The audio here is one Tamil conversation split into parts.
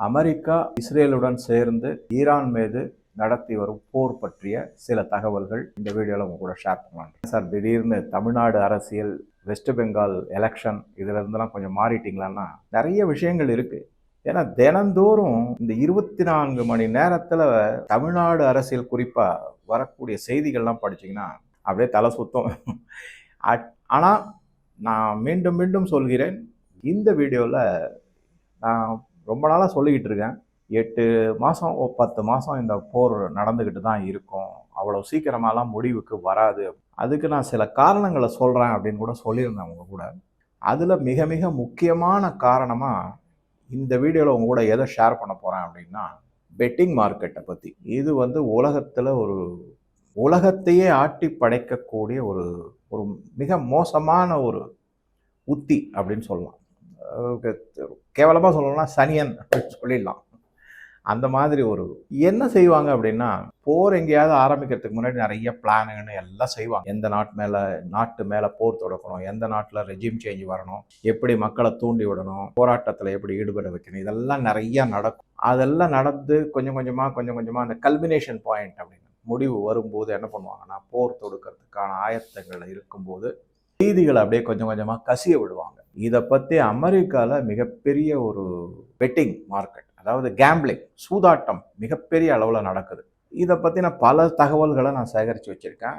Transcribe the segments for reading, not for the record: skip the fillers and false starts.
அமெரிக்கா இஸ்ரேலுடன் சேர்ந்து ஈரான் மீது நடத்தி வரும் போர் பற்றிய சில தகவல்கள் இந்த வீடியோவில் உங்க கூட ஷேர் பண்ணலாம். சார், திடீர்னு தமிழ்நாடு அரசியல், வெஸ்ட் பெங்கால் எலெக்ஷன் இதுல இருந்தெல்லாம் கொஞ்சம் மாறிட்டீங்களான்னா நிறைய விஷயங்கள் இருக்கு. ஏன்னா தினந்தோறும் இந்த 24 மணி நேரத்துல தமிழ்நாடு அரசியல் குறிப்பா வரக்கூடிய செய்திகள்லாம் படிச்சீங்கன்னா அப்படியே தலை சுத்தம். ஆனா நான் மீண்டும் மீண்டும் சொல்கிறேன், இந்த வீடியோவில் நான் ரொம்ப நாளாக சொல்லிக்கிட்டு இருக்கேன், 8 மாதம் 10 மாதம் இந்த போர் நடந்துக்கிட்டு தான் இருக்கும், அவ்வளோ சீக்கிரமாலாம் முடிவுக்கு வராது. அதுக்கு நான் சில காரணங்களை சொல்கிறேன் அப்படின்னு கூட சொல்லியிருந்தேன் உங்க கூட. அதில் மிக மிக முக்கியமான காரணமாக இந்த வீடியோவில் உங்க கூட எதை ஷேர் பண்ண போகிறேன் அப்படின்னா, பெட்டிங் மார்க்கெட்டை பற்றி. இது உலகத்தில் உலகத்தையே ஆட்டி படைக்கக்கூடிய ஒரு மிக மோசமான ஒரு உத்தி அப்படின்னு சொல்லலாம். கேவலமாக சொல்லணும்னா சனியன் அப்படின்னு சொல்லிடலாம். அந்த மாதிரி என்ன செய்வாங்க அப்படின்னா, போர் எங்கேயாவது ஆரம்பிக்கிறதுக்கு முன்னாடி நிறைய பிளானுங்கன்னு எல்லாம் செய்வாங்க. எந்த நாட்டு மேலே போர் தொடுக்கணும், எந்த நாட்டில் ரெஜிம் சேஞ்ச் வரணும், எப்படி மக்களை தூண்டி விடணும், போராட்டத்தில் எப்படி ஈடுபட வைக்கணும், இதெல்லாம் நிறைய நடக்கும். அதெல்லாம் நடந்து கொஞ்சம் கொஞ்சமாக அந்த கல்மினேஷன் பாயிண்ட் அப்படின்னு முடிவு வரும்போது என்ன பண்ணுவாங்கன்னா, போர் தொடுக்கிறதுக்கான ஆயத்தங்கள் இருக்கும்போது செய்திகளை அப்படியே கொஞ்சம் கொஞ்சமாக கசிய விடுவாங்க. இதை பற்றி அமெரிக்காவில் மிகப்பெரிய ஒரு பெட்டிங் மார்க்கெட், அதாவது கேம்பிளிங், சூதாட்டம் மிகப்பெரிய அளவில் நடக்குது. இதை பற்றின பல தகவல்களை நான் சேகரித்து வச்சுருக்கேன்.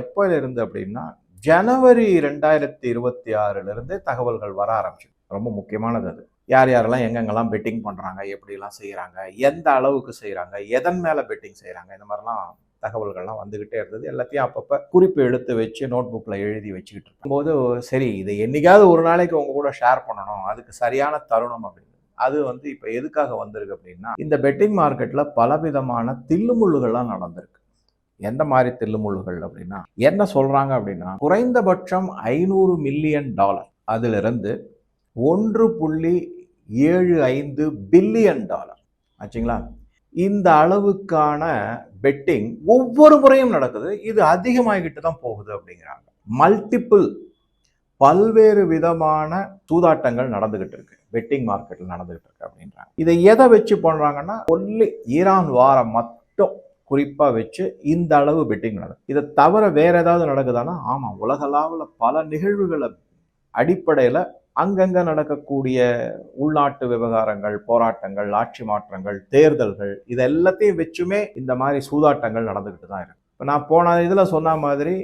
எப்போலேருந்து அப்படின்னா, ஜனவரி 2026 தகவல்கள் வர ஆரம்பிச்சு. ரொம்ப முக்கியமானது அது. யார் யாரெல்லாம் எங்கெங்கெல்லாம் பெட்டிங் பண்ணுறாங்க, எப்படிலாம் செய்கிறாங்க, எந்த அளவுக்கு செய்கிறாங்க, எதன் மேலே பெட்டிங் செய்கிறாங்க, இந்த மாதிரிலாம் தகவல்கள்லாம் வந்துக்கிட்டே இருந்தது. எல்லாத்தையும் அப்பப்போ குறிப்பு எடுத்து வச்சு நோட் புக்கில் எழுதி வச்சுக்கிட்டு இருக்கும்போது, சரி இதை என்னைக்காவது ஒரு நாளைக்கு உங்க கூட ஷேர் பண்ணணும், அதுக்கு சரியான தருணம் அப்படின்னு. அது இப்போ எதுக்காக வந்திருக்கு அப்படின்னா, இந்த பெட்டிங் மார்க்கெட்டில் பலவிதமான தில்லுமுள்ளுகள்லாம் நடந்திருக்கு. எந்த மாதிரி தில்லுமுள்ளுகள் அப்படின்னா, என்ன சொல்றாங்க அப்படின்னா, குறைந்தபட்சம் $500 மில்லியன் அதிலிருந்து $1.75 பில்லியன் ஆச்சுங்களா. இந்த அளவுக்கான பெட்டிங் ஒவ்வொரு முறையும் நடக்குது. இது அதிகமாகிட்டு தான் போகுது அப்படிங்கிறாங்க. பல்வேறு விதமான சூதாட்டங்கள் நடந்துகிட்டு இருக்கு, பெட்டிங் மார்க்கெட்டில் நடந்துகிட்டு இருக்கு அப்படின்றாங்க. இதை எதை வச்சு பண்றாங்கன்னா, ஒன்லி ஈரான் வாரம் மட்டும் குறிப்பா வச்சு இந்த அளவு பெட்டிங் நடக்குது. இதை தவிர வேற ஏதாவது நடக்குதானா? ஆமா, உலகளாவில் பல நிகழ்வுகளை அடிப்படையில் அங்கங்க நடக்கக்கூடிய உள்நாட்டு விவகாரங்கள், போராட்டங்கள், ஆட்சி மாற்றங்கள், தேர்தல்கள், இது எல்லாத்தையும் வச்சுமே இந்த மாதிரி சூதாட்டங்கள் நடந்துகிட்டு தான் இருக்கு. இப்போ நான் போன இதில் சொன்ன மாதிரி,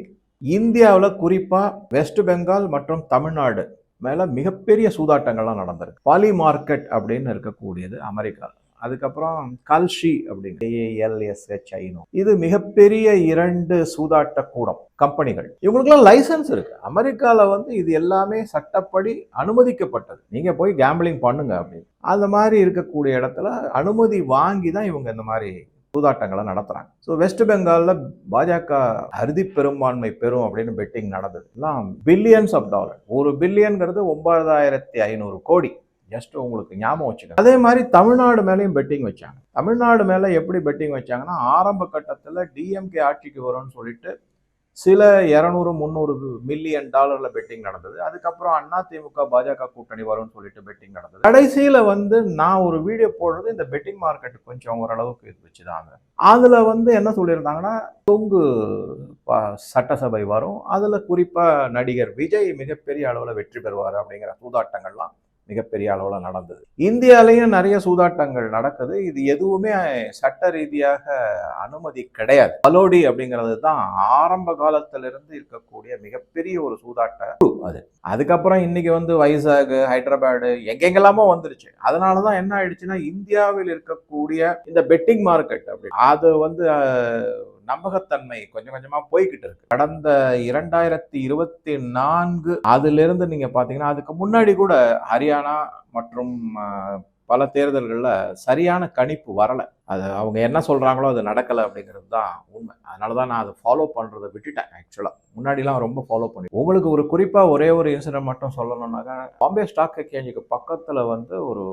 இந்தியாவில் குறிப்பா வெஸ்ட் பெங்கால் மற்றும் தமிழ்நாடு மேல மிகப்பெரிய சூதாட்டங்கள்லாம் நடந்திருக்கு. பாலி மார்க்கெட் அப்படின்னு இருக்கக்கூடியது அமெரிக்கா. அதுக்கப்புறம் கல்ஷி அப்படிங்கிற ALSHINO, இது மிகப்பெரிய 2 சூதாட்ட கூடம் கம்பெனிகள். இவங்களுக்குலாம் லைசன்ஸ் இருக்கு. அமெரிக்காவில் இது எல்லாமே சட்டப்படி அனுமதிக்கப்பட்டது. நீங்க போய் கேம்பிளிங் பண்ணுங்க அப்படின்னு. அந்த மாதிரி இருக்கக்கூடிய இடத்துல அனுமதி வாங்கி தான் இவங்க இந்த மாதிரி சூதாட்டங்களை நடத்துறாங்க. ஸோ வெஸ்ட் பெங்காலில் பாஜக அறுதி பெரும்பான்மை பெறும் அப்படின்னு பெட்டிங் நடந்தது. எல்லாம் பில்லியன்ஸ் ஆஃப் டாலர். ஒரு பில்லியன்கிறது 9500 கோடி. ஜஸ்ட் உங்களுக்கு ஞாபகம் வச்சுக்கோங்க. அதே மாதிரி தமிழ்நாடு மேலேயும் பெட்டிங் வச்சாங்க. தமிழ்நாடு மேல எப்படி பெட்டிங் வச்சாங்கன்னா, ஆரம்ப கட்டத்தில் DMK ஆட்சிக்கு வரும்னு சொல்லிட்டு சில 200-300 மில்லியன் பெட்டிங் நடந்தது. அதுக்கப்புறம் அதிமுக பாஜக கூட்டணி வரும்னு சொல்லிட்டு பெட்டிங் நடந்தது. கடைசியில நான் ஒரு வீடியோ போடுறது இந்த பெட்டிங் மார்க்கெட் கொஞ்சம் ஓரளவுக்கு வச்சுதாங்க. அதுல என்ன சொல்லியிருந்தாங்கன்னா, தொங்கு சட்டசபை வரும், அதுல குறிப்பா நடிகர் விஜய் மிகப்பெரிய அளவுல வெற்றி பெறுவார் அப்படிங்கிற சூதாட்டங்கள்லாம் மிகப்பெரிய அளவில் நடந்தது. இந்தியாலையும் நிறைய சூதாட்டங்கள் நடக்குது. இது எதுவுமே சட்ட ரீதியாக அனுமதி கிடையாது. பலோடி அப்படிங்கிறது தான் ஆரம்ப காலத்திலிருந்து இருக்கக்கூடிய மிகப்பெரிய ஒரு சூதாட்ட அது. அதுக்கப்புறம் இன்னைக்கு வைசாக், ஹைதராபாடு, எங்கெங்கெல்லாமோ வந்துருச்சு. அதனாலதான் என்ன ஆயிடுச்சுன்னா, இந்தியாவில் இருக்கக்கூடிய இந்த பெட்டிங் மார்க்கெட் அப்படி அது நம்பகத்தன்மை கொஞ்சம் கொஞ்சமா போய்கிட்டு இருக்கு. கடந்த 2024 அதிலிருந்து நீங்க பாத்தீங்கன்னா, அதுக்கு முன்னாடி கூட ஹரியானா மற்றும் பல தேர்தல்கள்ல சரியான கணிப்பு வரல. அது அவங்க என்ன சொல்றாங்களோ அது நடக்கல அப்படிங்கிறது தான் உண்மை. அதனாலதான் நான் அதை ஃபாலோ பண்றதை விட்டுட்டேன். ஆக்சுவலா முன்னாடிலாம் ரொம்ப ஃபாலோ பண்ணி. உங்களுக்கு ஒரு குறிப்பா ஒரே ஒரு இன்சிடென்ட் மட்டும் சொல்லணும்னாக்கா, பாம்பே ஸ்டாக் எக்ஸ்சேஞ்சுக்கு பக்கத்துல ஒரு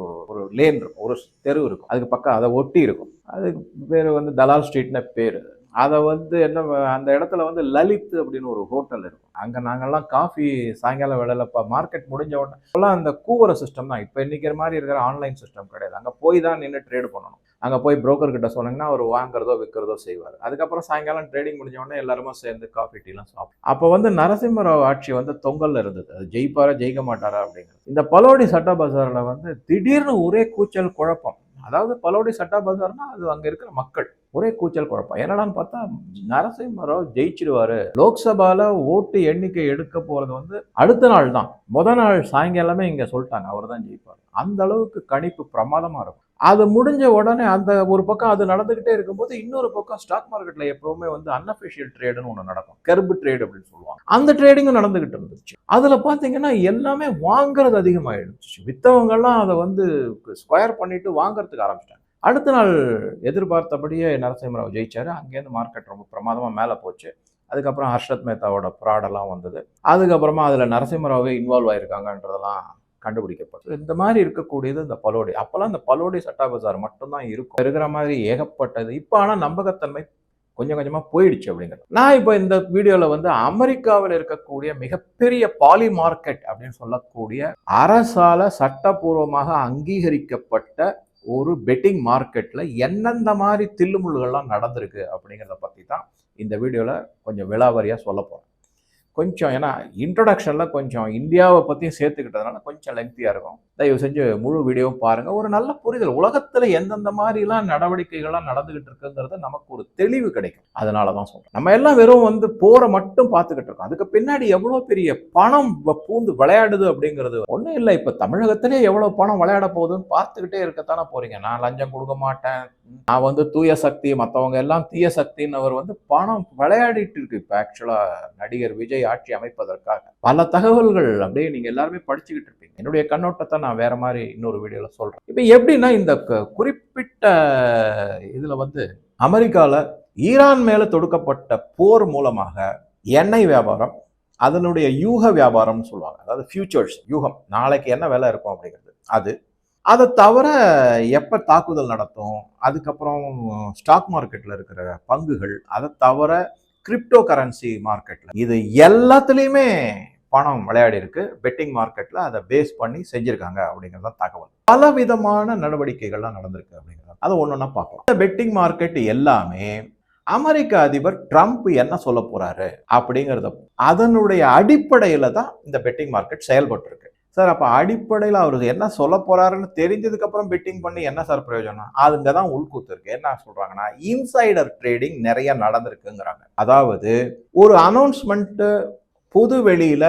லேன் இருக்கும், ஒரு தெரு இருக்கும். அதுக்கு பக்கம் அதை ஒட்டி இருக்கும். அதுக்கு பேரு தலால் ஸ்ட்ரீட்னு பேரு. அதை வந்து என்ன அந்த இடத்துல வந்து லலித் அப்படின்னு ஒரு ஹோட்டல் இருக்கும். அங்கே நாங்கள்லாம் காஃபி சாயங்காலம் வேலையில் மார்க்கெட் முடிஞ்ச உடனே அந்த கூவர சிஸ்டம் தான். இப்போ இன்னைக்கு மாதிரி இருக்கிற ஆன்லைன் சிஸ்டம் கிடையாது. அங்கே போய் தான் நின்று ட்ரேடு பண்ணணும். அங்கே போய் புரோக்கர் கிட்ட சொன்னீங்கன்னா அவர் வாங்குறதோ விற்கிறதோ செய்வார். அதுக்கப்புறம் சாயங்காலம் ட்ரேடிங் முடிஞ்ச உடனே எல்லாருமே சேர்ந்து காஃபி டீலாம் சாப்பிடும். அப்போ வந்து நரசிம்மராவ் ஆட்சி வந்து தொங்கல்ல இருந்தது. அது ஜெயிப்பாரா ஜெயிக்க மாட்டாரா அப்படிங்கிறது. இந்த பலோடி சட்டா பஜாரில் வந்து திடீர்னு ஒரே கூச்சல் குழப்பம். அதாவது பலோடி சட்டா பஜார்னா அது அங்க இருக்கிற மக்கள் ஒரே கூச்சல் குழப்பம். என்னடான்னு பார்த்தா நரசிம்மராவ் ஜெயிச்சிடுவாரு. லோக்சபால ஓட்டு எண்ணிக்கை எடுக்க போறது வந்து அடுத்த நாள் தான். முதல் நாள் சாயங்காலமே இங்க சொல்லிட்டாங்க அவர் தான் ஜெயிப்பார். அந்த அளவுக்கு கணிப்பு பிரமாதமா இருக்கும். அது முடிஞ்ச உடனே அந்த ஒரு பக்கம் அது நடந்துகிட்டே இருக்கும்போது இன்னொரு பக்கம் ஸ்டாக் மார்க்கெட்ல எப்பவுமே வந்து அன்அஃபிஷியல் ட்ரேடுன்னு ஒன்று நடக்கும். கர்பு ட்ரேட் அப்படின்னு சொல்லுவாங்க. அந்த ட்ரேடிங்கும் நடந்துகிட்டு இருந்துச்சு. அதுல பாத்தீங்கன்னா எல்லாமே வாங்குறது அதிகமாயிடுச்சு. வித்தவங்க எல்லாம் அதை வந்து ஸ்கொயர் பண்ணிட்டு வாங்குறதுக்கு ஆரம்பிச்சிட்டாங்க. அடுத்த நாள் எதிர்பார்த்தபடியே நரசிம்மராவ் ஜெயிச்சாரு. அங்கேருந்து மார்க்கெட் ரொம்ப பிரமாதமா மேலே போச்சு. அதுக்கப்புறம் ஹர்ஷத் மேத்தாவோட ப்ராடெல்லாம் வந்தது. அதுக்கப்புறமா அதில் நரசிம்மராவே இன்வால்வ் ஆயிருக்காங்கன்றதெல்லாம் கண்டுபிடிக்கப்பட்டது. இந்த மாதிரி இருக்கக்கூடியது இந்த பலோடி. அப்போல்லாம் இந்த பலோடி சட்டா பஜார் மட்டும்தான் இருக்கும். இருக்கிற மாதிரி ஏகப்பட்டது. இப்போ ஆனால் நம்பகத்தன்மை கொஞ்சம் கொஞ்சமா போயிடுச்சு அப்படிங்கிறது. நான் இப்போ இந்த வீடியோல வந்து அமெரிக்காவில் இருக்கக்கூடிய மிகப்பெரிய பாலி மார்க்கெட் அப்படின்னு சொல்லக்கூடிய அரசால சட்டப்பூர்வமாக அங்கீகரிக்கப்பட்ட ஒரு பெட்டிங் மார்க்கெட்ல எந்தெந்த மாதிரி தில்லுமுள்ளுகள்லாம் நடந்திருக்கு அப்படிங்கிறத பத்தி தான் இந்த வீடியோல கொஞ்சம் விலாவரியா சொல்ல போறேன். கொஞ்சம் ஏன்னா இன்ட்ரோடக்ஷன்ல கொஞ்சம் இந்தியாவை பற்றியும் சேர்த்துக்கிட்டதுனால கொஞ்சம் லெங்க்தியாக இருக்கும். தயவு செஞ்சு முழு வீடியோவும் பாருங்க. ஒரு நல்ல புரிதல், உலகத்தில் எந்தெந்த மாதிரிலாம் நடவடிக்கைகள்லாம் நடந்துகிட்டு இருக்குங்கிறது நமக்கு ஒரு தெளிவு கிடைக்கும். அதனால தான் சொல்றேன். நம்ம எல்லாம் வெறும் வந்து போரை மட்டும் பார்த்துக்கிட்டு இருக்கோம். அதுக்கு பின்னாடி எவ்வளோ பெரிய பணம் பூந்து விளையாடுது அப்படிங்கிறது ஒன்றும் இல்லை. இப்போ தமிழகத்திலே எவ்வளோ பணம் விளையாட போகுதுன்னு பார்த்துக்கிட்டே இருக்கத்தானே போறீங்க. நான் லஞ்சம் கொடுக்க மாட்டேன், நான் வந்து தூய சக்தி, மற்றவங்க எல்லாம் தீய சக்தின்னு அவர் வந்து பணம் விளையாடிட்டு இருக்கு. இப்போ ஆக்சுவலா நடிகர் விஜய் ஆட்சி அமைப்பதற்காக பல தகவல்கள் அப்படியே நீங்க எல்லாருமே படிச்சுக்கிட்டு இருப்பீங்க. என்னுடைய கண்ணோட்டத்தை நான் வேற மாதிரி இன்னொரு வீடியோல சொல்றேன். இப்ப எப்படின்னா இந்த குறிப்பிட்ட இதுல வந்து அமெரிக்கால ஈரான் மேல தொடுக்கப்பட்ட போர் மூலமாக எண்ணெய் வியாபாரம், அதனுடைய யூக வியாபாரம்னு சொல்லுவாங்க. அதாவது ஃபியூச்சர்ஸ், யூகம், நாளைக்கு என்ன விலை இருக்கும் அப்படிங்கிறது. அதை தவிர எப்ப தாக்குதல் நடத்தும், அதுக்கப்புறம் ஸ்டாக் மார்க்கெட்ல இருக்கிற பங்குகள், அதை தவிர கிரிப்டோ கரன்சி மார்க்கெட்ல, இது எல்லாத்துலேயுமே பணம் விளையாடி இருக்கு. பெட்டிங் மார்க்கெட்ல அதை பேஸ் பண்ணி செஞ்சிருக்காங்க அப்படிங்கிறத தகவல். பல விதமான நடவடிக்கைகள்லாம் நடந்திருக்கு அப்படிங்கிறது அதை ஒன்னொன்னா பார்க்கலாம். இந்த பெட்டிங் மார்க்கெட் எல்லாமே அமெரிக்க அதிபர் ட்ரம்ப் என்ன சொல்ல போறாரு அப்படிங்கிறத அதனுடைய அடிப்படையில தான் இந்த பெட்டிங் மார்க்கெட் செயல்பட்டு இருக்கு. சார் அப்ப அடிப்படையில் அவருக்கு என்ன சொல்ல போறாருன்னு தெரிஞ்சதுக்கு அப்புறம் பெட்டிங் பண்ணி என்ன சார் பிரயோஜனம்? அதுங்கதான் உள்கூத்து இருக்கு. என்ன சொல்றாங்கன்னா இன்சைடர் ட்ரேடிங் நிறைய நடந்திருக்குங்கிறாங்க. அதாவது ஒரு அனௌன்ஸ்மெண்ட் பொது வெளியில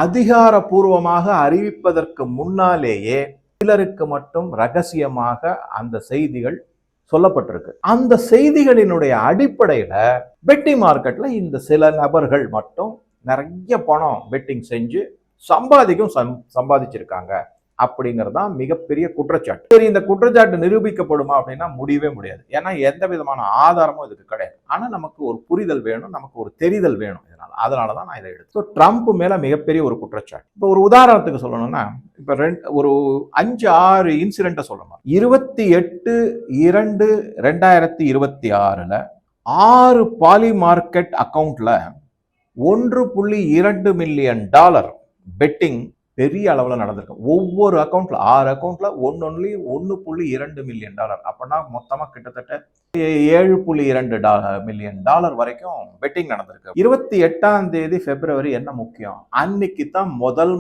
அதிகாரப்பூர்வமாக அறிவிப்பதற்கு முன்னாலேயே சிலருக்கு மட்டும் ரகசியமாக அந்த செய்திகள் சொல்லப்பட்டிருக்கு. அந்த செய்திகளினுடைய அடிப்படையில பெட்டிங் மார்க்கெட்ல இந்த சில நபர்கள் மட்டும் நிறைய பணம் பெட்டிங் செஞ்சு சம்பாதிச்சிருக்காங்க அப்படிங்கிறது தான் மிகப்பெரிய குற்றச்சாட்டு. சரி, இந்த குற்றச்சாட்டு நிரூபிக்கப்படுமா அப்படின்னா முடியவே முடியாது. ஏன்னா எந்த விதமான ஆதாரமும் இதுக்கு கிடையாது. ஆனா நமக்கு ஒரு புரிதல் வேணும், நமக்கு ஒரு தெரிதல் வேணும். அதனாலதான் நான் இதை எடுத்து ட்ரம்ப் மேல மிகப்பெரிய ஒரு குற்றச்சாட்டு. இப்போ ஒரு உதாரணத்துக்கு சொல்லணும்னா, இப்ப ஒரு 5-6 இன்சிடென்ட்டை சொல்லணும். 28/2/2026 6 பாலி மார்க்கெட் அக்கவுண்ட்ல $1.2 மில்லியன் பெட்டிங் பெரிய அளவுல நடந்திருக்கு. ஒவ்வொரு அக்கௌண்ட்ல 6 அக்கௌண்ட்ல $1.2 மில்லியன். அப்படின்னா மொத்தமா கிட்டத்தட்ட $7.2 மில்லியன் வரைக்கும் பெட்டிங் நடந்திருக்கு. 28ஆம் தேதி பிப்ரவரி என்ன முக்கியம்? அன்னைக்கு தான்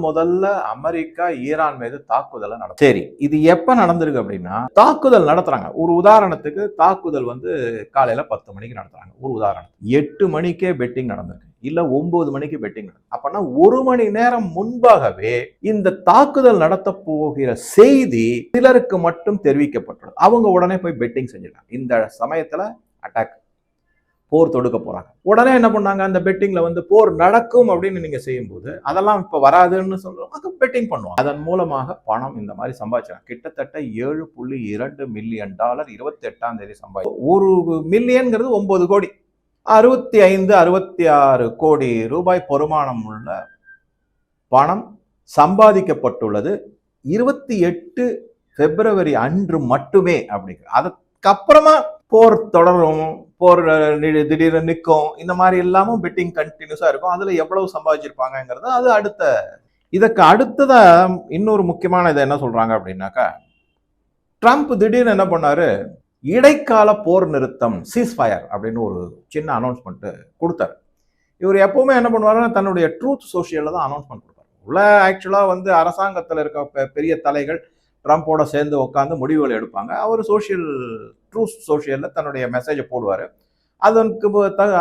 முதல்ல அமெரிக்கா ஈரான் மீது தாக்குதலை நடக்கும். சரி, இது எப்ப நடந்திருக்கு அப்படின்னா, தாக்குதல் நடத்துறாங்க. ஒரு உதாரணத்துக்கு தாக்குதல் வந்து காலையில 10 மணிக்கு நடத்துறாங்க. ஒரு உதாரணம் 8 மணிக்கே பெட்டிங் நடந்திருக்கு, இல்ல 9 மணிக்கு பெட்டிங் நடக்கும். அப்பனா 1 மணி நேரம் முன்பாகவே இந்த தாக்குதல் நடத்த போகிற செய்தி சிலருக்கு மட்டும் தெரிவிக்கப்பட்டது. அவங்க உடனே போய் பெட்டிங் செஞ்சிருக்காங்க. இந்த சமயத்துல அட்டாக், போர் தொடுக்க போறாங்க. உடனே என்ன பண்ணாங்க, அந்த பெட்டிங்ல வந்து போர் நடக்கும் அப்படின்னு நீங்க செய்யும் போது அதெல்லாம் இப்ப வராதுன்னு சொல்லுவாங்க, பெட்டிங் பண்ணுவாங்க. அதன் மூலமாக பணம் இந்த மாதிரி சம்பாதிச்சாங்க. கிட்டத்தட்ட $7.2 மில்லியன் 28ஆம் தேதி சம்பாதி. 1 மில்லியன்ங்கிறது 9 கோடி, 65-66 கோடி ரூபாய் பெறுமானம் உள்ள பணம் சம்பாதிக்கப்பட்டுள்ளது 28 பிப்ரவரி அன்று மட்டுமே அப்படிங்கிற. அதுக்கப்புறமா போர் தொடரும், போர் திடீர்னு நிற்கும், இந்த மாதிரி எல்லாமும் பெட்டிங் கண்டினியூஸா இருக்கும். அதுல எவ்வளவு சம்பாதிச்சிருப்பாங்கிறது அது அடுத்த. இதுக்கு அடுத்ததா இன்னொரு முக்கியமான இதை என்ன சொல்றாங்க அப்படின்னாக்கா, ட்ரம்ப் திடீர்னு என்ன பண்ணாரு, இடைக்கால போர் நிறுத்தம் சீஸ்ஃபயர் அப்படின்னு ஒரு சின்ன அனௌன்ஸ்மெண்ட் கொடுத்தாரு. இவர் எப்பவுமே என்ன பண்ணுவாருன்னா தன்னுடைய ட்ரூத் சோஷியல்ல தான் அனௌன்ஸ்மெண்ட் கொடுப்பாரு. உள்ள ஆக்சுவலா வந்து அரசாங்கத்தில் இருக்க பெரிய தலைகள் ட்ரம்போட சேர்ந்து உட்காந்து முடிவுகள் எடுப்பாங்க. அவர் ட்ரூத் சோஷியல்ல தன்னுடைய மெசேஜை போடுவாரு.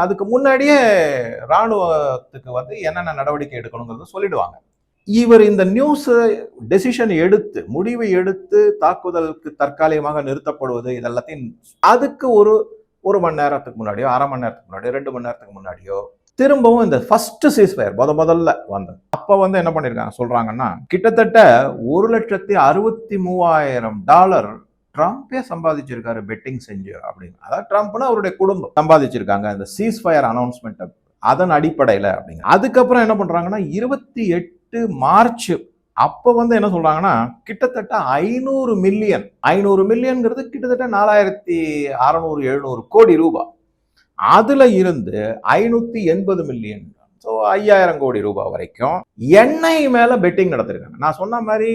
அதுக்கு முன்னாடியே ராணுவத்துக்கு வந்து என்னென்ன நடவடிக்கை எடுக்கணுங்கிறத சொல்லிடுவாங்க. இவர் இந்த நியூஸ் டெசிஷன் எடுத்து முடிவை எடுத்து தாக்குதலுக்கு தற்காலிகமாக நிறுத்தப்படுவது இதெல்லாத்தையும் அதுக்கு ஒரு மணி நேரத்துக்கு முன்னாடியோ, அரை மணி நேரத்துக்கு முன்னாடியோ, 2 மணி நேரத்துக்கு முன்னாடியோ திரும்பவும் இந்த ஃபர்ஸ்ட் சீஸ்ஃபயர் முதல்ல வந்தது. அப்ப வந்து என்ன பண்ணிருக்காங்க சொல்றாங்கன்னா, கிட்டத்தட்ட $1,63,000 ட்ரம்பே சம்பாதிச்சிருக்காரு பெட்டிங் செஞ்சு அப்படின்னு. அதாவது ட்ரம்ப்னா அவருடைய குடும்பம் சம்பாதிச்சிருக்காங்க இந்த சீஸ்ஃபயர் அனௌன்ஸ்மெண்ட் அதன் அடிப்படையில அப்படிங்க. அதுக்கப்புறம் என்ன பண்றாங்கன்னா 28 மார்ச் அப்ப வந்து என்ன சொல்றாங்கன்னா கிட்டத்தட்ட 500 மில்லியன்ங்கிறது கிட்டத்தட்ட 4,600-700 கோடி ரூபாய். அதுல இருந்து 580 மில்லியன், ஸோ 5,000 கோடி ரூபாய் வரைக்கும் எண்ணெய் மேல பெட்டிங் நடத்திருக்காங்க. நான் சொன்ன மாதிரி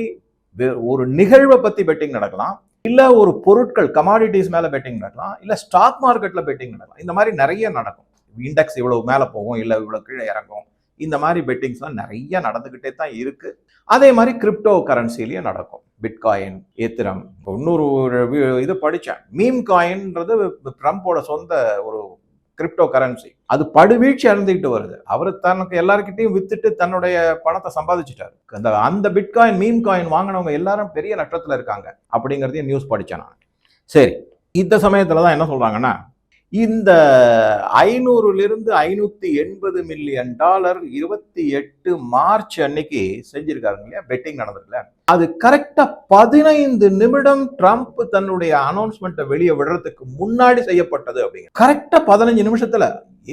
ஒரு நிகழ்வை பத்தி பெட்டிங் நடக்கலாம், இல்ல ஒரு பொருட்கள் கமாடிட்டிஸ் மேல பெட்டிங் நடக்கலாம், இல்ல ஸ்டாக் மார்க்கெட்ல பெட்டிங் நடக்கலாம். இந்த மாதிரி நிறைய நடக்கும். இண்டெக்ஸ் இவ்வளவு மேல போகும், இல்ல இவ்வளவு கீழே இறங்கும். இந்த மாதிரி பெட்டிங்ஸ்லாம் நிறைய நடந்துகிட்டே தான் இருக்கு. அதே மாதிரி கிரிப்டோ கரன்சிலையும் நடக்கும். பிட்காயின், எத்திரம். இன்னொரு இது படித்தேன், மீம் காயின்ன்றது ட்ரம்போட சொந்த ஒரு கிரிப்டோ கரன்சி. அது படுவீழ்ச்சி அடைந்துகிட்டு வருது. அவர் தனக்கு எல்லாருக்கிட்டையும் வித்துட்டு தன்னுடைய பணத்தை சம்பாதிச்சுட்டாரு. அந்த பிட்காயின் மீம் காயின் வாங்கினவங்க எல்லாரும் பெரிய நஷ்டத்துல இருக்காங்க அப்படிங்கிறதையும் நியூஸ் படித்தேன் நான். சரி, இந்த சமயத்துல தான் என்ன சொல்றாங்கன்னா, இந்த 500 580 மில்லியன் டாலர் 28 மார்ச் அன்னைக்கு செஞ்சிருக்காருங்க இல்லையா, பெட்டிங் நடந்ததுல. அது கரெக்டா 15 நிமிடம் ட்ரம்ப் தன்னுடைய அனௌன்ஸ்மெண்ட்டை வெளியே விடுறதுக்கு முன்னாடி செய்யப்பட்டது அப்படிங்க. கரெக்டா 15 நிமிஷத்துல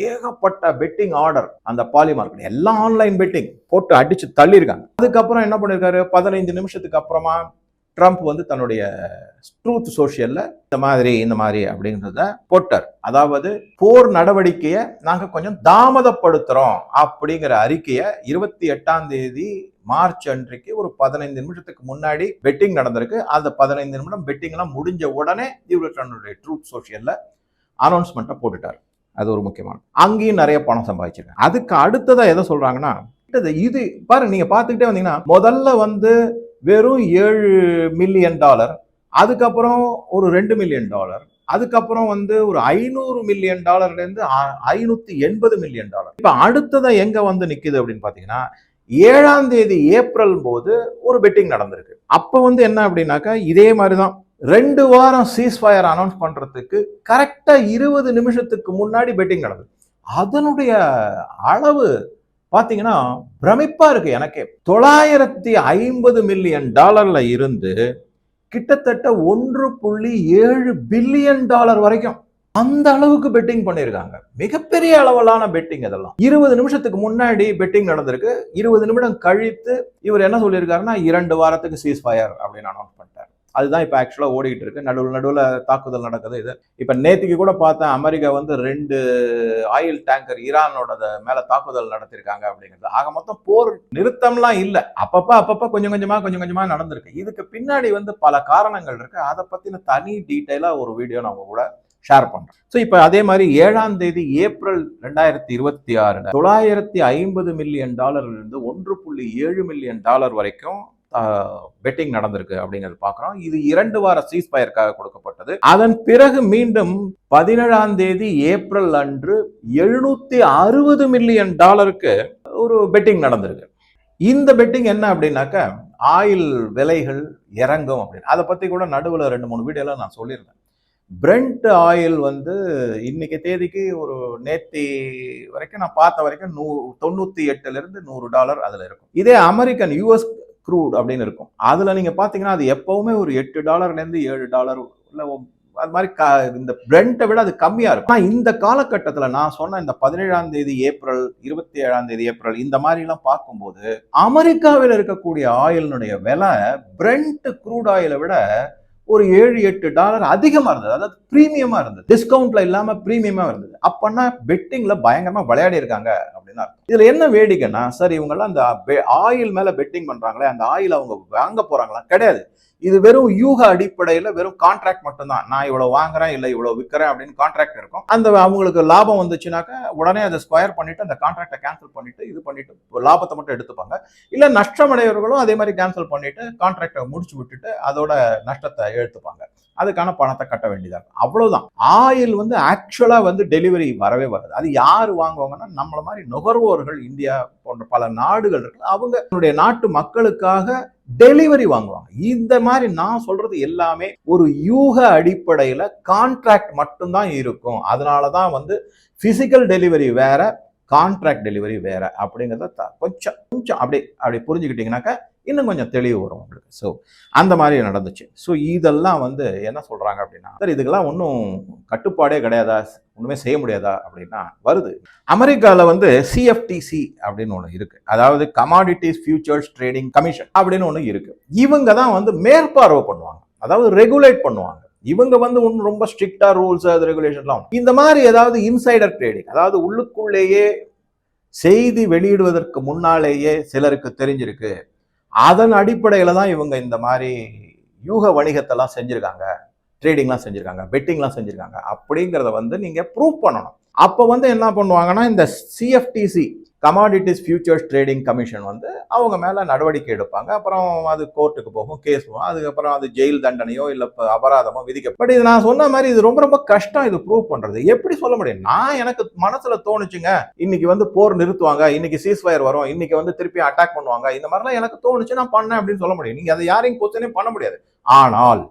ஏகப்பட்ட பெட்டிங் ஆர்டர் அந்த பாலிமார்க்கெட் எல்லாம் ஆன்லைன் பெட்டிங் போட்டு அடிச்சு தள்ளியிருக்காங்க. அதுக்கப்புறம் என்ன பண்ணிருக்காரு, 15 நிமிஷத்துக்கு அப்புறமா ட்ரம்ப் வந்து தன்னுடைய ட்ரூத் சோஷியல்ல இந்த மாதிரி அப்படின்றத போட்டார். அதாவது போர் நடவடிக்கையை நாங்க கொஞ்சம் தாமதப்படுத்துறோம் அப்படிங்கிற அறிக்கையை 28 மார்ச் அன்றைக்கு ஒரு 15 நிமிஷத்துக்கு முன்னாடி பெட்டிங் நடந்திருக்கு. அந்த 15 நிமிடம் பெட்டிங் எல்லாம் முடிஞ்ச உடனே இவர் தன்னுடைய ட்ரூத் சோஷியல்ல அனௌன்ஸ்மெண்ட்டை போட்டுட்டார். அது ஒரு முக்கியமான. அங்கேயும் நிறைய பணம் சம்பாதிச்சிருக்காங்க. அதுக்கு அடுத்ததா எதை சொல்றாங்கன்னா, இது பாருங்க, நீங்க பாத்துக்கிட்டே வந்தீங்கன்னா முதல்ல வந்து வெறும் $7 மில்லியன், அதுக்கப்புறம் ஒரு $2 மில்லியன், அதுக்கப்புறம் வந்து ஒரு $500 மில்லியன் இருந்து $580 மில்லியன். இப்ப அடுத்ததான் எங்க வந்து நிக்குது அப்படின்னு பாத்தீங்கன்னா, 7ஆம் தேதி ஏப்ரல் போது ஒரு பெட்டிங் நடந்திருக்கு. அப்ப வந்து என்ன அப்படின்னாக்கா, இதே மாதிரிதான் 2 வாரம் சீஸ்ஃபயர் அனௌன்ஸ் பண்றதுக்கு கரெக்டா 20 நிமிஷத்துக்கு முன்னாடி பெட்டிங் நடந்தது. அதனுடைய அளவு பாத்தீங்கன்னா பிரமிப்பா இருக்கு எனக்கே. $950 மில்லியன் இருந்து கிட்டத்தட்ட $1.7 பில்லியன் வரைக்கும் அந்த அளவுக்கு பெட்டிங் பண்ணிருக்காங்க. மிகப்பெரிய அளவிலான பெட்டிங். இதெல்லாம் 20 நிமிஷத்துக்கு முன்னாடி பெட்டிங் நடந்திருக்கு. 20 நிமிடம் கழித்து இவர் என்ன சொல்லியிருக்காருன்னா 2 வாரத்துக்கு சீஸ்ஃபயர் அப்படின்னு அனௌன்ஸ் பண்ணிட்டார். அதுதான் இப்ப ஆக்சுவலா ஓடிக்கிட்டு இருக்கு. நடுவுல தாக்குதல் நடக்குது. இது இப்ப நேத்திக்கு கூட பார்த்தேன், அமெரிக்கா வந்து 2 ஆயில் டேங்கர் ஈரானோட மேல தாக்குதல் நடத்திருக்காங்க அப்படிங்கிறது. ஆக மொத்தம் போர் நிறுத்தம்லாம் இல்ல, அப்பப்ப கொஞ்சம் கொஞ்சமா நடந்திருக்கு. இதுக்கு பின்னாடி வந்து பல காரணங்கள் இருக்கு. அதை பத்தின தனி டீட்டெயிலா ஒரு வீடியோ நம்ம கூட ஷேர் பண்றோம். ஸோ இப்போ அதே மாதிரி 7ஆம் தேதி ஏப்ரல் 2026 $950 மில்லியன் இருந்து $1.7 மில்லியன் வரைக்கும் பெட்டிங் நடந்திருக்கு அப்படிங்கிறது பார்க்கிறோம். இது 2 வார சீஸ்ஃபயருக்காக கொடுக்கப்பட்டது. அதன் பிறகு மீண்டும் 17ஆம் தேதி ஏப்ரல் அன்று $760 மில்லியன் ஒரு பெட்டிங் நடந்திருக்கு. இந்த பெட்டிங் என்ன அப்படின்னாக்க, ஆயில் விலைகள் இறங்கும் அப்படின்னு. அதை பத்தி கூட நடுவில் 2-3 வீடியோல நான் சொல்லியிருந்தேன். பிரெண்ட் ஆயில் வந்து இன்னைக்கு தேதிக்கு ஒரு நேத்தி வரைக்கும் நான் பார்த்த வரைக்கும் $98 $100 அதுல இருக்கும். இதே அமெரிக்கன் US க்ரூட் அப்படின்னு இருக்கும். அதுல நீங்க பாத்தீங்கன்னா அது எப்பவுமே ஒரு $8 $7 இல்ல அது மாதிரி இந்த பிரெண்டை விட அது கம்மியா இருக்கும். இந்த காலகட்டத்துல நான் சொன்ன இந்த 17ஆம் தேதி ஏப்ரல் 27ஆம் தேதி ஏப்ரல் இந்த மாதிரி எல்லாம் பார்க்கும்போது அமெரிக்காவில் இருக்கக்கூடிய ஆயிலினுடைய விலை பிரெண்ட் க்ரூட் ஆயிலை விட ஒரு $7-8 அதிகமா இருந்தது. அதாவது பிரீமியமா இருந்தது. டிஸ்கவுண்ட்ல இல்லாம பிரீமியமா இருந்தது. அப்பன்னா பெட்டிங்ல பயங்கரமா விளையாடி இருக்காங்க அப்படின்னு அர்த்தம். இதுல என்ன வேடிக்கைன்னா, சார் இவங்கெல்லாம் அந்த ஆயில் மேல பெட்டிங் பண்றாங்களே, அந்த ஆயில் அவங்க வாங்க போறாங்களா? கிடையாது. இது வெறும் யூக அடிப்படையில வெறும் கான்ட்ராக்ட் மட்டும்தான். நான் இவ்வளவு வாங்குறேன் இல்ல இவ்வளவு விற்கிறேன் அப்படின்னு கான்ட்ராக்ட் இருக்கும். அந்த அவங்களுக்கு லாபம் வந்துச்சுனாக்கா உடனே அதை ஸ்கொயர் பண்ணிட்டு அந்த கான்ட்ராக்டை கேன்சல் பண்ணிட்டு இது பண்ணிட்டு லாபத்தை மட்டும் எடுத்துப்பாங்க. இல்ல நஷ்டமடையவர்களும் அதே மாதிரி கேன்சல் பண்ணிட்டு கான்ட்ராக்டை முடிச்சு விட்டுட்டு அதோட நஷ்டத்தை எடுத்துப்பாங்க. அதுக்கான பணத்தை கட்ட வேண்டியதா இருக்கும். அவ்வளவுதான். ஆயில் வந்து ஆக்சுவலா வந்து டெலிவரி வரவே வராது. அது யாரு வாங்குவாங்கன்னா நம்மள மாதிரி நுகர்வோர்கள், இந்தியா போன்ற பல நாடுகள் இருக்கு. அவங்களுடைய நாட்டு மக்களுக்காக டெலிவரி வாங்குவாங்க. இந்த மாதிரி நான் சொல்றது எல்லாமே ஒரு யூக அடிப்படையில கான்ட்ராக்ட் மட்டும்தான் இருக்கும். அதனாலதான் வந்து பிசிக்கல் டெலிவரி வேற, கான்ட்ராக்ட் டெலிவரி வேற அப்படிங்கிறத கொஞ்சம் கொஞ்சம் அப்படி புரிஞ்சுக்கிட்டீங்கன்னாக்கா இன்னும் கொஞ்சம் தெளிவு வரும் உங்களுக்கு. ஸோ அந்த மாதிரி நடந்துச்சு. ஸோ இதெல்லாம் வந்து என்ன சொல்றாங்க அப்படின்னா, சார் இதுக்கெல்லாம் ஒன்றும் கட்டுப்பாடே கிடையாதா, ஒண்ணுமே செய்ய முடியாதா அப்படின்னா வருது. அமெரிக்காவில் வந்து சிஎஃப்டிசி அப்படின்னு ஒன்று இருக்கு. அதாவது கமாடிட்டிஸ் ஃபியூச்சர்ஸ் ட்ரேடிங் கமிஷன் அப்படின்னு ஒன்று இருக்கு. இவங்க தான் வந்து மேற்பார்வை பண்ணுவாங்க, அதாவது ரெகுலேட் பண்ணுவாங்க. இவங்க வந்து ஒன்றும் ரொம்ப ஸ்ட்ரிக்டா ரூல்ஸ் அது ரெகுலேஷன்லாம் இந்த மாதிரி ஏதாவது இன்சைடர் ட்ரேடிங், அதாவது உள்ளுக்குள்ளேயே செய்தி வெளியிடுவதற்கு முன்னாலேயே சிலருக்கு தெரிஞ்சிருக்கு, அதன் அடிப்படையில தான் இவங்க இந்த மாதிரி யூக வணிகத்தெல்லாம் செஞ்சிருக்காங்க, ட்ரேடிங்லாம் செஞ்சிருக்காங்க, பெட்டிங்லாம் செஞ்சிருக்காங்க அப்படிங்கிறத வந்து நீங்க ப்ரூவ் பண்ணணும். அப்போ வந்து என்ன பண்ணுவாங்கன்னா, இந்த சிஎஃப்டிசி கமாடிட்டிஸ் ஃபியூச்சர்ஸ் ட்ரேடிங் கமிஷன் வந்து அவங்க மேல நடவடிக்கை எடுப்பாங்க. அப்புறம் அது கோர்ட்டுக்கு போகும், கேஸ் போகும். அதுக்கப்புறம் அது ஜெயில் தண்டனையோ இல்ல அபராதமோ விதிக்க. பட் இது நான் சொன்ன மாதிரி இது ரொம்ப ரொம்ப கஷ்டம் இது ப்ரூவ் பண்றது. எப்படி சொல்ல முடியும்? நான் எனக்கு மனசுல தோணுச்சுங்க, இன்னைக்கு வந்து போர் நிறுத்துவாங்க, இன்னைக்கு சீஸ்ஃபயர் வரும், இன்னைக்கு வந்து திருப்பி அட்டாக் பண்ணுவாங்க, இந்த மாதிரிலாம் எனக்கு தோணுச்சு நான் பண்ணேன் அப்படின்னு சொல்ல முடியும். நீங்க அதை யாரையும் கொஸ்டினே பண்ண முடியாது. ஆனால்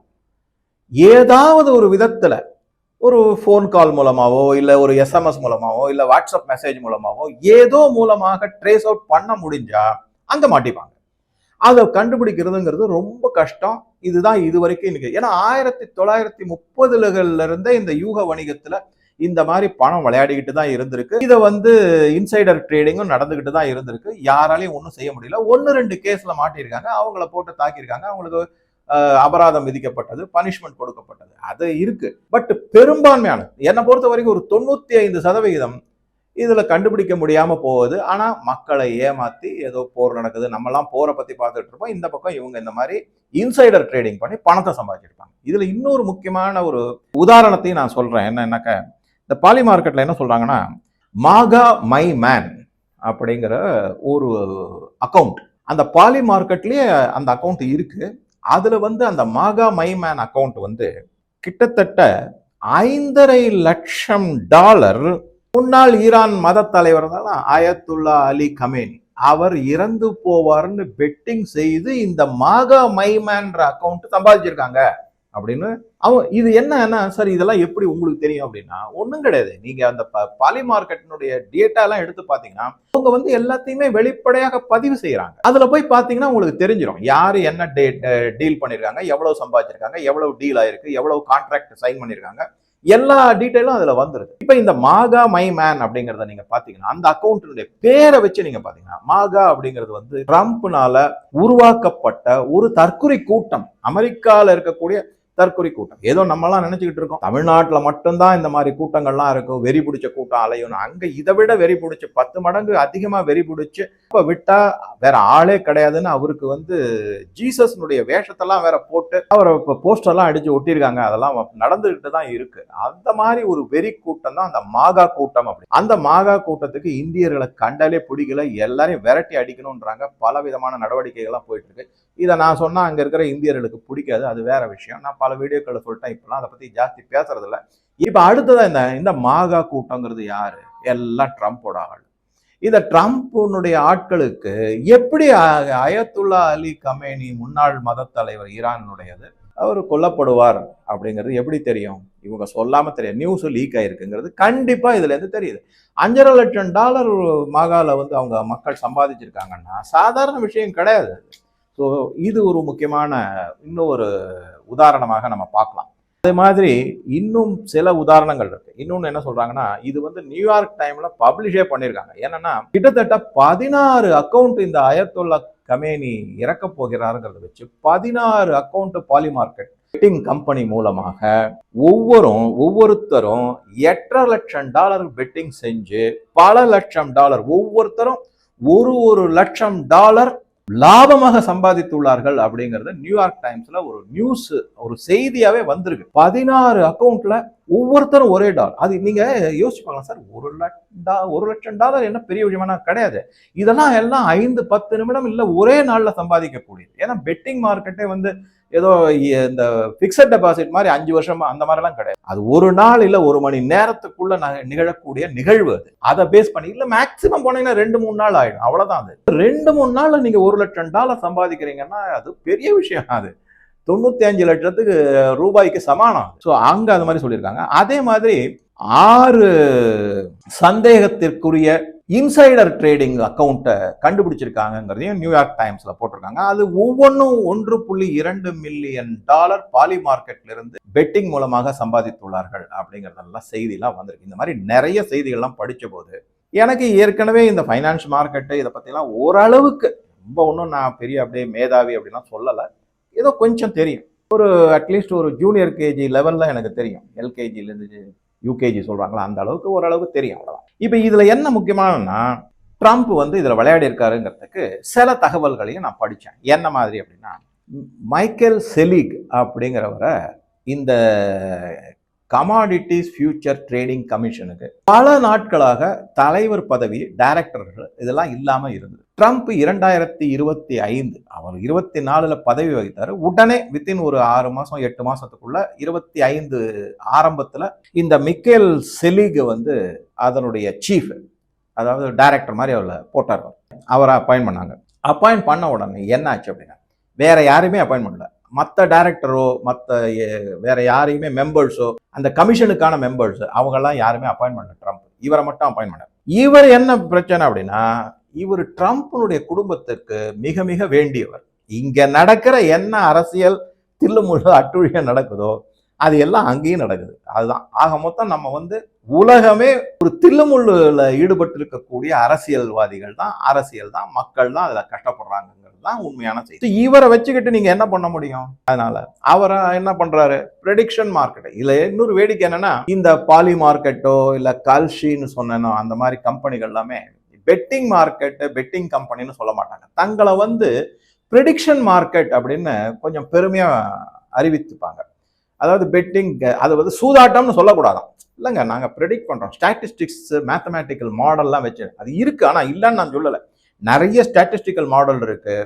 ஏதாவது ஒரு விதத்துல ஒரு ஃபோன் கால் மூலமாவோ இல்ல ஒரு எஸ்எம்எஸ் மூலமாவோ இல்ல வாட்ஸ்அப் மெசேஜ் மூலமாவோ ஏதோ மூலமாக ட்ரேஸ் அவுட் பண்ண முடிஞ்சா அங்க மாட்டிப்பாங்க. அதை கண்டுபிடிக்கிறதுங்கிறது ரொம்ப கஷ்டம். இதுதான் இது வரைக்கும் இன்னைக்கு. ஏன்னா 1930ல இருந்தே இந்த யூக வணிகத்துல இந்த மாதிரி பணம் விளையாடிக்கிட்டு தான் இருந்திருக்கு. இதை வந்து இன்சைடர் ட்ரேடிங்கும் நடந்துகிட்டு தான் இருந்திருக்கு. யாராலையும் ஒன்றும் செய்ய முடியல. 1-2 கேஸ்ல மாட்டியிருக்காங்க, அவங்கள போட்டு தாக்கியிருக்காங்க, அவங்களுக்கு அபராதம் விதிக்கப்பட்டது, பனிஷ்மெண்ட் கொடுக்கப்பட்டது, அது இருக்கு. பட் பெரும்பான்மையான என்னை பொறுத்த வரைக்கும் ஒரு 95% இதுல கண்டுபிடிக்க முடியாம போகுது. ஆனா மக்களை ஏமாத்தி ஏதோ போர் நடக்குது, நம்ம எல்லாம் போரை பத்தி பார்த்துட்டு இருப்போம், இந்த பக்கம் இவங்க இந்த மாதிரி இன்சைடர் ட்ரேடிங் பண்ணி பணத்தை சம்பாதிச்சிருப்பாங்க. இதுல இன்னொரு முக்கியமான ஒரு உதாரணத்தையும் நான் சொல்றேன். என்னன்னாக்க, இந்த பாலி மார்க்கெட்ல என்ன சொல்றாங்கன்னா, மாகா மை மேன் அப்படிங்கிற ஒரு அக்கௌண்ட், அந்த பாலி மார்க்கெட்லயே அந்த அக்கௌண்ட் இருக்கு. அதுல வந்து அந்த மாகா மைமேன் அக்கௌண்ட் வந்து கிட்டத்தட்ட $5,50,000 முன்னாள் ஈரான் மத தலைவர் அயத்துல்லா அலி கமேனி அவர் இறந்து போவார்னு பெட்டிங் செய்து இந்த மாகா மைமேன்ற அக்கௌண்ட் சம்பாதிச்சிருக்காங்க அப்படின்னு. இது என்னன்னா, சார் இதெல்லாம் எப்படி உங்களுக்கு தெரியும் அப்படின்னா, ஒண்ணும் கிடையாது. நீங்க அந்த பாலி மார்க்கெட்டினுடைய டேட்டா எல்லாம் எடுத்து பாத்தீங்கன்னா அவங்க வந்து எல்லாத்தையுமே வெளிப்படையாக பதிவு செய்யறாங்க. அதுல போய் பாத்தீங்கன்னா உங்களுக்கு தெரிஞ்சிடும் யாரு என்ன டீல் பண்ணிருக்காங்க, எவ்வளவு சம்பாதிச்சிருக்காங்க, எவ்வளவு டீல் ஆயிருக்கு, எவ்வளவு கான்ட்ராக்ட் சைன் பண்ணிருக்காங்க, எல்லா டீட்டெயிலும் அதுல வந்துருது. இப்ப இந்த மாகா மை மேன் அப்படிங்கறத நீங்க பாத்தீங்கன்னா, அந்த அக்கௌண்ட்டுடைய பேரை வச்சு நீங்க பாத்தீங்கன்னா, மாகா அப்படிங்கிறது வந்து ட்ரம்ப்னால உருவாக்கப்பட்ட ஒரு தற்கொலை கூட்டம், அமெரிக்கால இருக்கக்கூடிய தற்கொலை கூட்டம். ஏதோ நம்ம எல்லாம் நினைச்சுக்கிட்டு இருக்கோம் தமிழ்நாட்டுல மட்டும்தான் இந்த மாதிரி கூட்டங்கள்லாம் இருக்கும், வெறி பிடிச்ச கூட்டம் அலையும். அங்க இதை விட வெறி பிடிச்சு 10 மடங்கு அதிகமா வெறி பிடிச்சு விட்டா வேற ஆளே கிடையாதுன்னு அவருக்கு வந்து ஜீசஸ்னுடைய வேஷத்தெல்லாம் வேற போட்டு அவரை போஸ்டர் எல்லாம் அடிச்சு ஒட்டியிருக்காங்க. அதெல்லாம் நடந்துகிட்டு தான் இருக்கு. அந்த மாதிரி ஒரு வெறி கூட்டம் தான் அந்த மாகா கூட்டம். அப்படி அந்த மாகா கூட்டத்துக்கு இந்தியர்களை கண்டாலே பிடிக்கல, எல்லாரையும் விரட்டி அடிக்கணும்ன்றாங்க. பல விதமான நடவடிக்கைகள்லாம் போயிட்டு இருக்கு. இதை நான் சொன்னா அங்க இருக்கிற இந்தியர்களுக்கு பிடிக்காது, அது வேற விஷயம். நான் பல வீடியோக்களை சொல்லிட்டேன், இப்பெல்லாம் அதை பத்தி ஜாஸ்தி பேசுறது இல்லை. இப்ப அடுத்ததா இந்த மாகா கூட்டங்கிறது யாரு? எல்லாம் ட்ரம்ப்போட ஆள். இந்த ட்ரம்ப்புடைய ஆட்களுக்கு எப்படி அயத்துல்லா அலி கமேனி முன்னாள் மத தலைவர் ஈரானுடையது அவர் கொல்லப்படுவார் அப்படிங்கிறது எப்படி தெரியும்? இவங்க சொல்லாம தெரியும், நியூஸ் லீக் ஆயிருக்குங்கிறது கண்டிப்பா இதுல இருந்து தெரியுது. $5,00,000 மாகால வந்து அவங்க மக்கள் சம்பாதிச்சிருக்காங்கன்னா சாதாரண விஷயம் கிடையாது. ஸோ இது ஒரு முக்கியமான இன்னொரு உதாரணமாக நம்ம பார்க்கலாம். அதே மாதிரி இன்னும் சில உதாரணங்கள் இருக்கு. இன்னொன்னு என்ன சொல்றாங்கன்னா, இது வந்து நியூயார்க் டைம்ல பப்ளிஷே பண்ணியிருக்காங்க. என்னன்னா கிட்டத்தட்ட 16 அக்கௌண்ட் இந்த அயத்துல்லா கமேனி இறக்க போகிறாருங்கிறத வச்சு 16 account Polymarket betting company மூலமாக ஒவ்வொருத்தரும் $8.5 லட்சம் பெட்டிங் செஞ்சு பல லட்சம் டாலர், ஒவ்வொருத்தரும் ஒரு லட்சம் டாலர் லாபமாக சம்பாதித்துள்ளார்கள் அப்படிங்கறது நியூயார்க் டைம்ஸ்ல ஒரு நியூஸ், ஒரு செய்தியாவே வந்திருக்கு. 16 அக்கவுண்ட்ல ஒவ்வொருத்தரும் ஒரே டாலர். அது நீங்க யோசிச்சு பாருங்க சார், $1 லட்சம் என்ன பெரிய விஷயமா கிடையாது. இதெல்லாம் எல்லாம் 5-10 நிமிடம் இல்ல ஒரே நாள்ல சம்பாதிக்க கூடியது. ஏன்னா பெட்டிங் மார்க்கெட்டே வந்து ஏதோ இந்த பிக்சட் டெபாசிட் மாதிரி 5 வருஷமா அந்த மாதிரிலாம் கிடையாது. அது ஒரு நாள் இல்ல 1 மணி நேரத்துக்குள்ள நிகழக்கூடிய நிகழ்வு. அதை பேஸ் பண்ணி இல்ல மேக்சிமம் போனீங்கன்னா 2-3 நாள் ஆயிடும், அவ்வளவுதான். அது 2-3 நாள்ல நீங்க $1 லட்சம் சம்பாதிக்கிறீங்கன்னா அது பெரிய விஷயம். அது 95 லட்சத்துக்கு ரூபாய்க்கு சமானம். ஸோ அங்க அது மாதிரி சொல்லியிருக்காங்க. அதே மாதிரி 6 சந்தேகத்திற்குரிய இன்சைடர் ட்ரேடிங் அக்கௌண்ட்டை கண்டுபிடிச்சிருக்காங்கிறதையும் நியூயார்க் டைம்ஸ்ல போட்டிருக்காங்க. அது ஒவ்வொன்றும் $1.2 மில்லியன் பாலி மார்க்கெட்ல இருந்து பெட்டிங் மூலமாக சம்பாதித்துள்ளார்கள் அப்படிங்கறதெல்லாம் செய்திலாம் வந்திருக்கு. இந்த மாதிரி நிறைய செய்திகள்லாம் படிச்ச போது எனக்கு ஏற்கனவே இந்த ஃபைனான்ஸ் மார்க்கெட்டு இதை பத்திலாம் ஓரளவுக்கு, ரொம்ப ஒன்றும் நான் பெரிய அப்படியே மேதாவி அப்படின்லாம் சொல்லலை, ஏதோ கொஞ்சம் தெரியும். ஒரு அட்லீஸ்ட் ஒரு ஜூனியர் கேஜி லெவல்ல எனக்கு தெரியும். எல்கேஜிலேருந்து யூகேஜி சொல்றாங்களா அந்த அளவுக்கு ஓரளவுக்கு தெரியும், அவ்வளவுதான். இப்ப இதுல என்ன முக்கியமானன்னா, ட்ரம்ப் வந்து இதுல விளையாடி இருக்காருங்கிறதுக்கு சில தகவல்களையும் நான் படிச்சேன். என்ன மாதிரி அப்படின்னா, மைக்கேல் செலிக் அப்படிங்கிறவரை இந்த கமாடிட்டிஸ் ஃபியூச்சர் ட்ரேடிங் கமிஷனுக்கு பல நாட்களாக தலைவர் பதவி, டைரக்டர்கள் இதெல்லாம் இல்லாம இருந்தது. ட்ரம்ப் 2025 அவர் 24ல பதவி வகித்தாரு. உடனே வித்தின் ஒரு 6 மாசம் 8 மாசத்துக்குள்ள 25 ஆரம்பத்துல இந்த மிக்கேல் செலிக் வந்து அதனுடைய சீஃப், அதாவது டைரக்டர் மாதிரி அவரை போட்டார். அவரை அப்பாயிண்ட் பண்ணாங்க. அப்பாயிண்ட் பண்ண உடனே என்ன ஆச்சு அப்படின்னா, வேற யாரையுமே அப்பாயிண்ட் பண்ணல. மற்ற டைரக்டரோ மற்ற வேற யாரையுமே மெம்பர்ஸோ, அந்த கமிஷனுக்கான மெம்பர்ஸ் அவங்கெல்லாம் யாருமே அப்பாயிண்ட் பண்ணல. ட்ரம்ப் இவரை மட்டும் அப்பாயிண்ட் பண்ணார். இவர் என்ன பிரச்சனை அப்படின்னா, இவர் ட்ரம்ப்னுடைய குடும்பத்திற்கு மிக மிக வேண்டியவர். இங்க நடக்கிற என்ன அரசியல் தில்லுமுள்ளு அட்டுழியம் நடக்குதோ அது எல்லாம் அங்கேயும் நடக்குது. அதுதான் ஆக மொத்தம் நம்ம வந்து உலகமே ஒரு தில்லுமுள்ளுல ஈடுபட்டு இருக்கக்கூடிய அரசியல்வாதிகள் தான், அரசியல் தான், மக்கள் தான் அதுல கஷ்டப்படுறாங்கிறது தான் உண்மையான செய்தி. இவரை வச்சுக்கிட்டு நீங்க என்ன பண்ண முடியும்? அதனால அவரை என்ன பண்றாரு, ப்ரெடிக்ஷன் மார்க்கெட். இதுல இன்னொரு வேடிக்கை என்னன்னா, இந்த பாலி மார்க்கெட்டோ இல்ல கல்ஷின்னு சொன்னனோ அந்த மாதிரி கம்பெனிகள் எல்லாமே பெட்டிங் மார்க்கெட், பெட்டிங் கம்பெனின்னு சொல்ல மாட்டாங்க. தங்களை வந்து ப்ரெடிக்ஷன் மார்க்கெட் அப்படின்னு கொஞ்சம் பெருமையா அறிவித்துப்பாங்க. அதாவது பெட்டிங், அது வந்து சூதாட்டம்னு சொல்லக்கூடாதான். இல்லைங்க, நாங்கள் ப்ரெடிக்ட் பண்ணுறோம், ஸ்டாட்டிஸ்டிக்ஸ் மேத்தமேட்டிக்கல் மாடல்லாம் வச்சு அது இருக்கு. ஆனால் இல்லைன்னு நான் சொல்லலை. நிறைய ஸ்டாட்டிஸ்டிக்கல் மாடல் இருக்கு,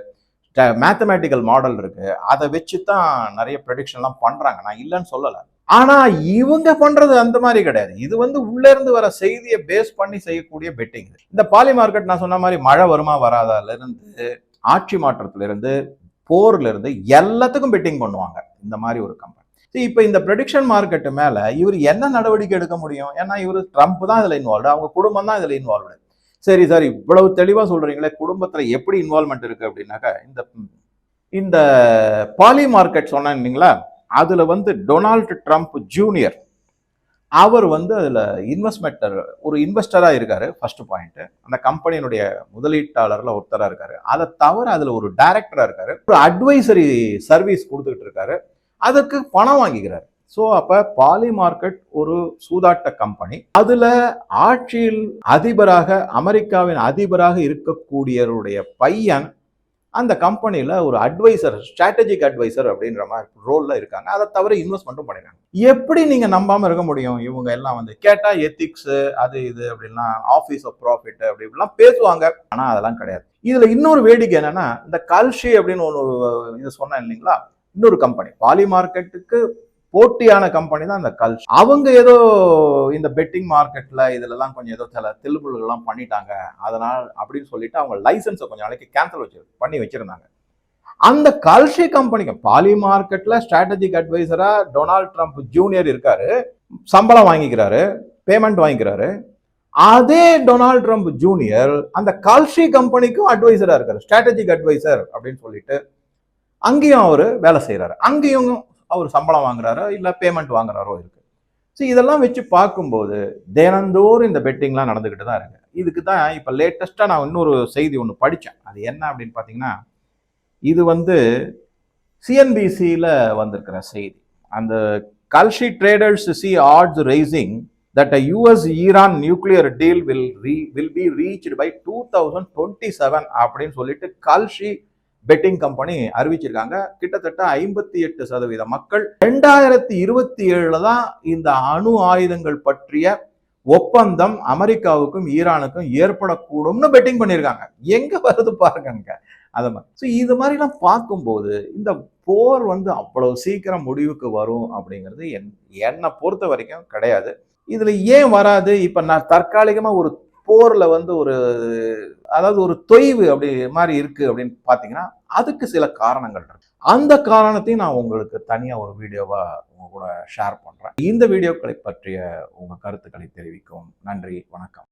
மேத்தமேட்டிக்கல் மாடல் இருக்கு. அதை வச்சு தான் நிறைய ப்ரெடிக்ஷன்லாம் பண்றாங்க, நான் இல்லைன்னு சொல்லலை. ஆனா இவங்க பண்றது அந்த மாதிரி கிடையாது. இது வந்து உள்ள இருந்து வர செய்தியை பேஸ் பண்ணி செய்யக்கூடிய பெட்டிங். இந்த பாலி மார்க்கெட் நான் சொன்ன மாதிரி மழை வருமா வராதால இருந்து, ஆட்சி மாற்றத்துல இருந்து, போர்ல இருந்து எல்லாத்துக்கும் பெட்டிங் பண்ணுவாங்க இந்த மாதிரி ஒரு கம்பெனி. இப்ப இந்த ப்ரெடிக்ஷன் மார்க்கெட் மேல இவர் என்ன நடவடிக்கை எடுக்க முடியும்? ஏன்னா இவர் ட்ரம்ப் தான் இதுல இன்வால்வ், அவங்க குடும்பம் தான் இதுல இன்வால்வ். சரி சார், இவ்வளவு தெளிவா சொல்றீங்களே, குடும்பத்துல எப்படி இன்வால்வ்மெண்ட் இருக்கு அப்படின்னாக்கா, இந்த பாலி மார்க்கெட் சொன்னேன் இல்லைங்களா, அதுல வந்து டொனால்ட் ட்ரம்ப் ஜூனியர் அவர் வந்து அதுல ஒரு இன்வெஸ்டரா இருக்காரு. ஃபர்ஸ்ட் பாயிண்ட், அந்த கம்பெனியினுடைய முதலீட்டாளர்ல ஒருத்தரா இருக்காரு. அதை தவிர அதுல ஒரு டைரக்டரா இருக்காரு, ஒரு அட்வைசரி சர்வீஸ் கொடுத்துக்கிட்டு இருக்காரு, அதுக்கு பணம் வாங்கிக்கிறாரு. ஸோ அப்ப பாலி மார்க்கெட் ஒரு சூதாட்ட கம்பெனி. அதுல ஆட்சியில் அதிபராக, அமெரிக்காவின் அதிபராக இருக்கக்கூடியவருடைய பையன் அந்த கம்பெனியில ஒரு அட்வைசர், ஸ்ட்ராட்டஜிக் அட்வைசர் அப்படின்ற மாதிரி ரோல்ல இருக்காங்க. அதை தவிர இன்வெஸ்ட்மெண்ட்டும் பண்ணிருக்காங்க. எப்படி நீங்க நம்பாம இருக்க முடியும்? இவங்க எல்லாம் வந்து கேட்டா எத்திக்ஸ் அது இது அப்படின்னா, ஆஃபீஸ் ஆஃப் ப்ராஃபிட் அப்படி இப்படிலாம் பேசுவாங்க. ஆனா அதெல்லாம் கிடையாது. இதுல இன்னொரு வேடிக்கை என்னன்னா, இந்த கல்ஷி அப்படின்னு ஒன்று இது சொன்னேன் இல்லைங்களா, இன்னொரு கம்பெனி பாலி மார்க்கெட்டுக்கு போட்டியான கம்பெனி தான் இந்த கல்ஷி. அவங்க ஏதோ இந்த பெட்டிங் மார்க்கெட்ல இதுலலாம் கொஞ்சம் ஏதோ சில தில்லுமுள்ளுகள்லாம் பண்ணிட்டாங்க, அதனால அப்படின்னு சொல்லிட்டு அவங்க லைசன்ஸை கொஞ்சம் நாளைக்கு கேன்சல் பண்ணி வச்சிருந்தாங்க. அந்த கல்ஷி கம்பெனிக்கு பாலி மார்க்கெட்ல ஸ்ட்ராட்டஜிக் அட்வைசரா டொனால்ட் ட்ரம்ப் ஜூனியர் இருக்காரு, சம்பளம் வாங்கிக்கிறாரு, பேமெண்ட் வாங்கிக்கிறாரு. அதே டொனால்ட் ட்ரம்ப் ஜூனியர் அந்த கல்ஷி கம்பெனிக்கும் அட்வைசரா இருக்காரு, ஸ்ட்ராட்டஜிக் அட்வைசர் அப்படின்னு சொல்லிட்டு. அங்கேயும் அவர் வேலை செய்யறாரு, அங்கேயும் அவர் சம்பளம் வாங்குறாரோ இல்ல பேமெண்ட் வாங்குறாரோ இருக்கு. ஸோ இதெல்லாம் வச்சு பார்க்கும்போது தினந்தோறும் இந்த பெட்டிங்லாம் நடந்துகிட்டு தான் இருக்கு. இதுக்கு தான் இப்ப லேட்டஸ்டா நான் இன்னொரு செய்தி ஒன்று படித்தேன். அது என்ன அப்படின்னு பார்த்தீங்கன்னா, இது வந்து சிஎன்பிசியில் வந்திருக்கிற செய்தி. அந்த கல்ஷி ட்ரேடர்ஸ் சி odds raising that a US-Iran nuclear deal will be reached by 2027 அப்படின்னு சொல்லிட்டு கல்ஷி பெட்டிங் கம்பெனி அறிவிச்சிருக்காங்க. கிட்டத்தட்ட 58% மக்கள் 2027 தான் இந்த அணு ஆயுதங்கள் பற்றிய ஒப்பந்தம் அமெரிக்காவுக்கும் ஈரானுக்கும் ஏற்படக்கூடும்னு பெட்டிங் பண்ணியிருக்காங்க. எங்க வருது பாருங்க அது மாதிரி. ஸோ இது மாதிரிலாம் பார்க்கும்போது இந்த போர் அவ்வளவு சீக்கிரம் முடிவுக்கு வரும் அப்படிங்கிறது என்னை பொறுத்த வரைக்கும் கிடையாது. இதுல ஏன் வராது? இப்ப நான் தற்காலிகமா ஒரு போர்ல ஒரு தொய்வு அப்படி மாதிரி இருக்கு அப்படின்னு பாத்தீங்கன்னா அதுக்கு சில காரணங்கள் இருக்கு. அந்த காரணத்தையும் நான் உங்களுக்கு தனியா ஒரு வீடியோவா உங்க கூட ஷேர் பண்றேன். இந்த வீடியோக்களை பற்றிய உங்க கருத்துக்களை தெரிவிக்கவும் நன்றி, வணக்கம்.